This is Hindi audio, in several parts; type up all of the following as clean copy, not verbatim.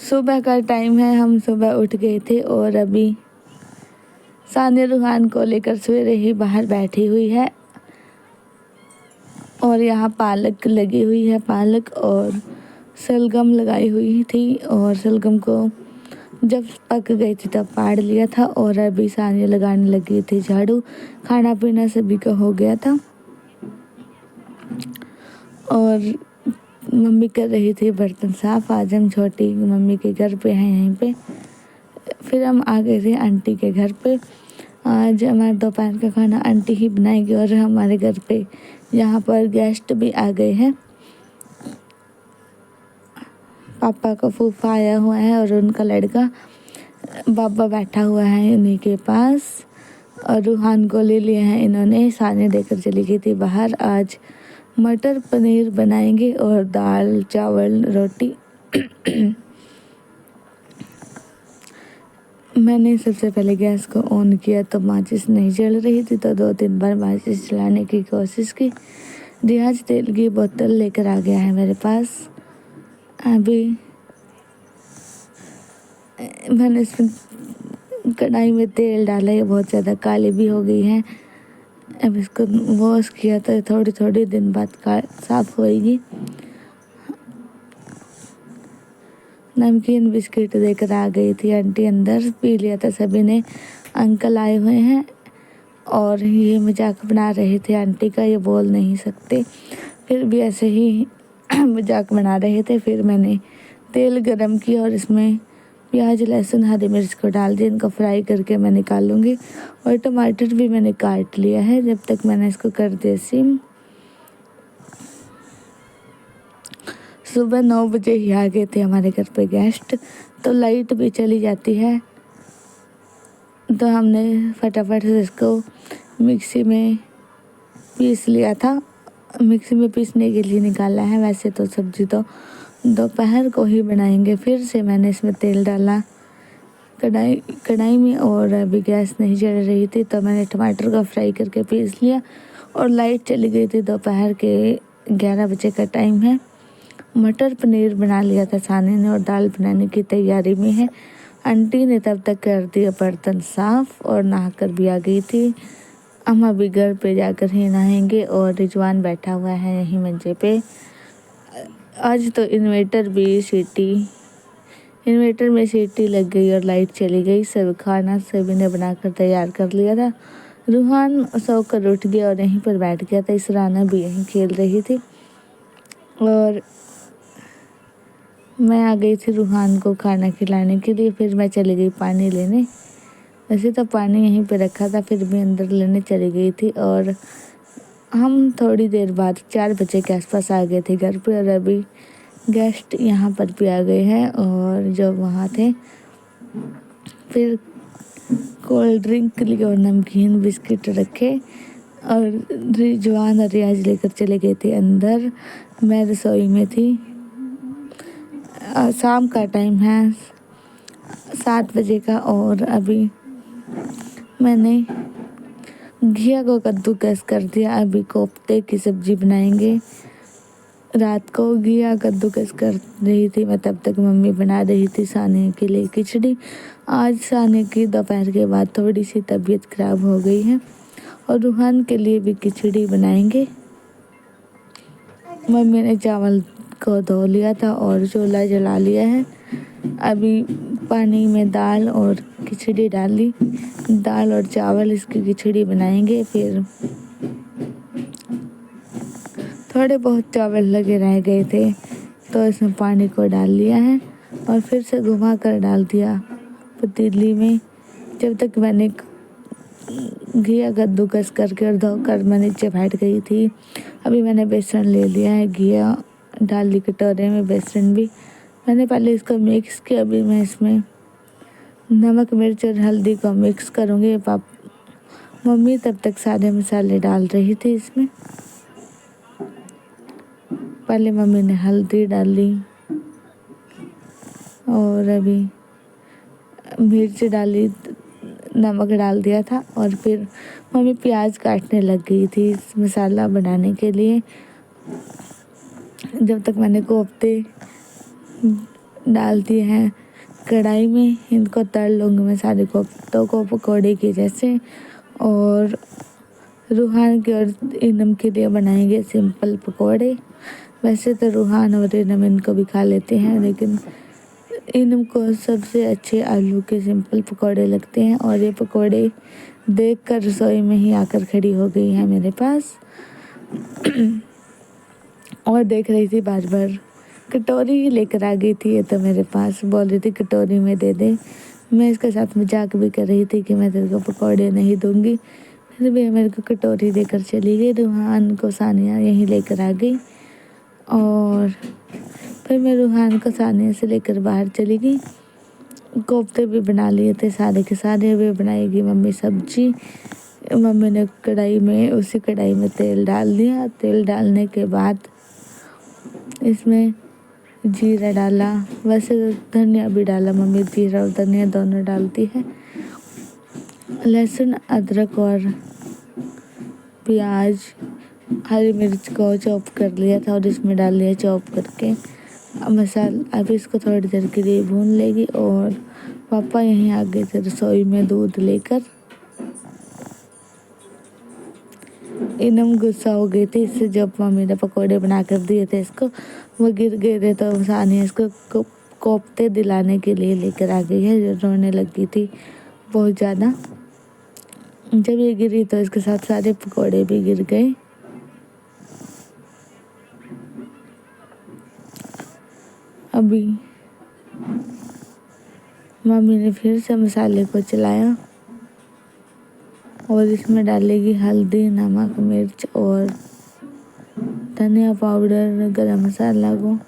सुबह का टाइम है, हम सुबह उठ गए थे और अभी सानिया रूहान को लेकर सवेरे ही बाहर बैठी हुई है। और यहाँ पालक लगी हुई है, पालक और शलगम लगाई हुई थी और शलगम को जब पक गई थी तब पाड़ लिया था। और अभी सानिया लगाने लगी थी झाड़ू। खाना पीना सभी का हो गया था और मम्मी कर रही थी बर्तन साफ। आज हम छोटी मम्मी के घर पे हैं यहीं पे। फिर हम आ गए थे आंटी के घर पे। आज हमारा दोपहर का खाना आंटी ही बनाएगी और हमारे घर पे यहाँ पर गेस्ट भी आ गए हैं। पापा का फूफा आया हुआ है और उनका लड़का बाबा बैठा हुआ है उन्हीं के पास। और रूहान को ले लिया है इन्होंने, सानिया लेकर चली गई थी बाहर। आज मटर पनीर बनाएंगे और दाल चावल रोटी। मैंने सबसे पहले गैस को ऑन किया तो माचिस नहीं जल रही थी, तो 2-3 बार माचिस जलाने की कोशिश की। रियाज तेल की बोतल लेकर आ गया है मेरे पास। अभी मैंने इसमें कढ़ाई में तेल डाला, ये बहुत ज़्यादा काली भी हो गई है। अब इसको वॉश किया तो थोड़ी थोड़ी दिन बाद साफ होएगी। नमकीन बिस्किट देकर आ गई थी आंटी, अंदर पी लिया था सभी ने। अंकल आए हुए हैं और ये मजाक बना रहे थे आंटी का, ये बोल नहीं सकते, फिर भी ऐसे ही मजाक बना रहे थे। फिर मैंने तेल गरम किया और इसमें प्याज लहसुन हरी मिर्च को डाल दिया। इनको फ्राई करके मैं निकालूंगी। और टमाटर भी मैंने काट लिया है, जब तक मैंने इसको कर दिया सिम। सुबह 9 बजे ही आ गए थे हमारे घर पे गेस्ट, तो लाइट भी चली जाती है। तो हमने फटाफट से इसको मिक्सी में पीस लिया था। मिक्सी में पीसने के लिए निकाला है। वैसे तो सब्जी तो दोपहर को ही बनाएंगे। फिर से मैंने इसमें तेल डाला कढ़ाई में और अभी गैस नहीं जल रही थी, तो मैंने टमाटर को फ्राई करके पीस लिया। और लाइट चली गई थी, दोपहर के 11 बजे का टाइम है। मटर पनीर बना लिया था सानिया ने और दाल बनाने की तैयारी में है। आंटी ने तब तक कर दिया बर्तन साफ और नहाकर भी आ गई थी। हम अभी घर पे जाकर ही नहाएंगे। और रिजवान बैठा हुआ है यहीं मंचे पे। आज तो इन्वर्टर में सीटी लग गई और लाइट चली गई। सब खाना सभी ने बनाकर तैयार कर लिया था। रूहान सोकर उठ गया और यहीं पर बैठ गया था। इसराना भी यहीं खेल रही थी और मैं आ गई थी रूहान को खाना खिलाने के लिए। फिर मैं चली गई पानी लेने। वैसे तो पानी यहीं पे रखा था, फिर भी अंदर लेने चली गई थी। और हम थोड़ी देर बाद 4 बजे के आसपास आ गए थे घर पे। और अभी गेस्ट यहाँ पर भी आ गए हैं और जो वहाँ थे। फिर कोल्ड ड्रिंक लिए और नमकीन बिस्किट रखे और रिजवान और रियाज लेकर चले गए थे अंदर। मैं रसोई में थी। शाम का टाइम है 7 बजे का और अभी मैंने घिया को कद्दूकस कर दिया। अभी कोफ्ते की सब्जी बनाएंगे। रात को घिया कद्दूकस कर रही थी मैं, तब तक मम्मी बना रही थी सानिया के लिए खिचड़ी। आज सानिया की दोपहर के बाद थोड़ी सी तबीयत खराब हो गई है और रूहान के लिए भी खिचड़ी बनाएंगे। मम्मी ने चावल को धो लिया था और चूल्हा जला लिया है। अभी पानी में दाल और खिचड़ी डाली, दाल और चावल इसकी खिचड़ी बनाएंगे। फिर थोड़े बहुत चावल लगे रह गए थे तो इसमें पानी को डाल लिया है और फिर से घुमा कर डाल दिया पतीली में। जब तक मैंने घिया कद्दूकस करके और धोकर मैं नीचे बैठ गई थी। अभी मैंने बेसन ले लिया है, घिया डाल ली कटोरे में, बेसन भी मैंने पहले इसको मिक्स किया। अभी मैं इसमें नमक मिर्च और हल्दी को मिक्स करूँगी। मम्मी तब तक सारे मसाले डाल रही थी इसमें। पहले मम्मी ने हल्दी डाली और अभी मिर्च डाली, नमक डाल दिया था और फिर मम्मी प्याज काटने लग गई थी इस मसाला बनाने के लिए। जब तक मैंने कोफ्ते डालती हैं कढ़ाई में। इनको तल लूँगी मैं सारे कोफ्तों को पकौड़े के जैसे। और रूहान के और इनम के लिए बनाएंगे सिंपल पकौड़े। वैसे तो रूहान और इनम इनको भी खा लेते हैं, लेकिन इनम को सबसे अच्छे आलू के सिंपल पकौड़े लगते हैं। और ये पकौड़े देखकर रसोई में ही आकर खड़ी हो गई है मेरे पास और देख रही थी बार बार। कटोरी ही लेकर आ गई थी ये तो मेरे पास, बोल रही थी कटोरी में दे दे। मैं इसके साथ मजाक भी कर रही थी कि मैं तेरे को पकौड़े नहीं दूंगी, फिर भी मेरे को कटोरी देकर चली गई। रूहान को सानिया यहीं लेकर आ गई और फिर मैं रूहान को सानिया से लेकर बाहर चली गई। कोफ्ते भी बना लिए थे सारे के सारे। वे बनाएगी मम्मी सब्जी। मम्मी ने उसी कढ़ाई में तेल डाल दिया। तेल डालने के बाद इसमें जीरा डाला, वैसे तो धनिया भी डाला। मम्मी जीरा और धनिया दोनों डालती है। लहसुन अदरक और प्याज हरी मिर्च को चॉप कर लिया था और इसमें डाल लिया चॉप करके मसाला। अब इसको थोड़ी देर के लिए भून लेगी। और पापा यहीं आ गए थे रसोई में दूध लेकर। इनम गुस्सा हो गई थी इससे, जब मम्मी ने पकौड़े बना कर दिए थे इसको, वो गिर गए थे तो सानिया इसको कोफ्ते दिलाने के लिए लेकर आ गई है। जो रोने लगी थी बहुत ज़्यादा। जब ये गिरी तो इसके साथ सारे पकौड़े भी गिर गए। अभी मम्मी ने फिर से मसाले को चलाया और इसमें डालेगी हल्दी, नमक, मिर्च और धनिया पाउडर, गरम मसाला को।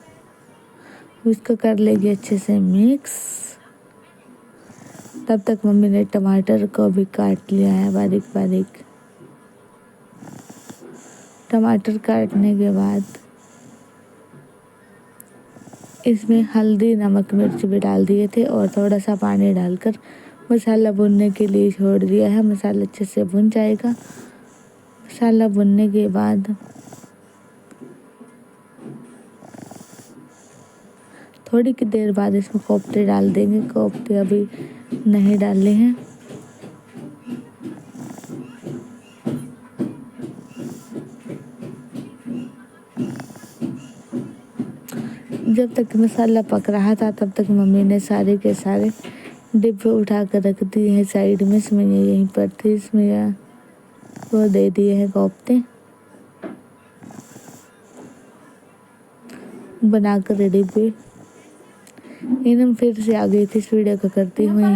इसको कर लेगी अच्छे से मिक्स। तब तक मम्मी ने टमाटर को भी काट लिया है बारीक बारीक। टमाटर काटने के बाद इसमें हल्दी, नमक, मिर्च भी डाल दिए थे और थोड़ा सा पानी डालकर मसाला भुनने के लिए छोड़ दिया है। मसाला अच्छे से भुन जाएगा। मसाला भुनने के बाद थोड़ी की देर बाद इसमें कोफ्ते डाल देंगे। कोफ्ते अभी नहीं डाले हैं। जब तक मसाला पक रहा था तब तक मम्मी ने सारे के सारे डिब्बे उठा कर रख दिए हैं साइड में। इसमें यहीं पर थी, इसमें वो दे दिए हैं कोफ्ते बनाकर डिब्बे। इनम फिर से आ गई थी इस वीडियो को करती हुई।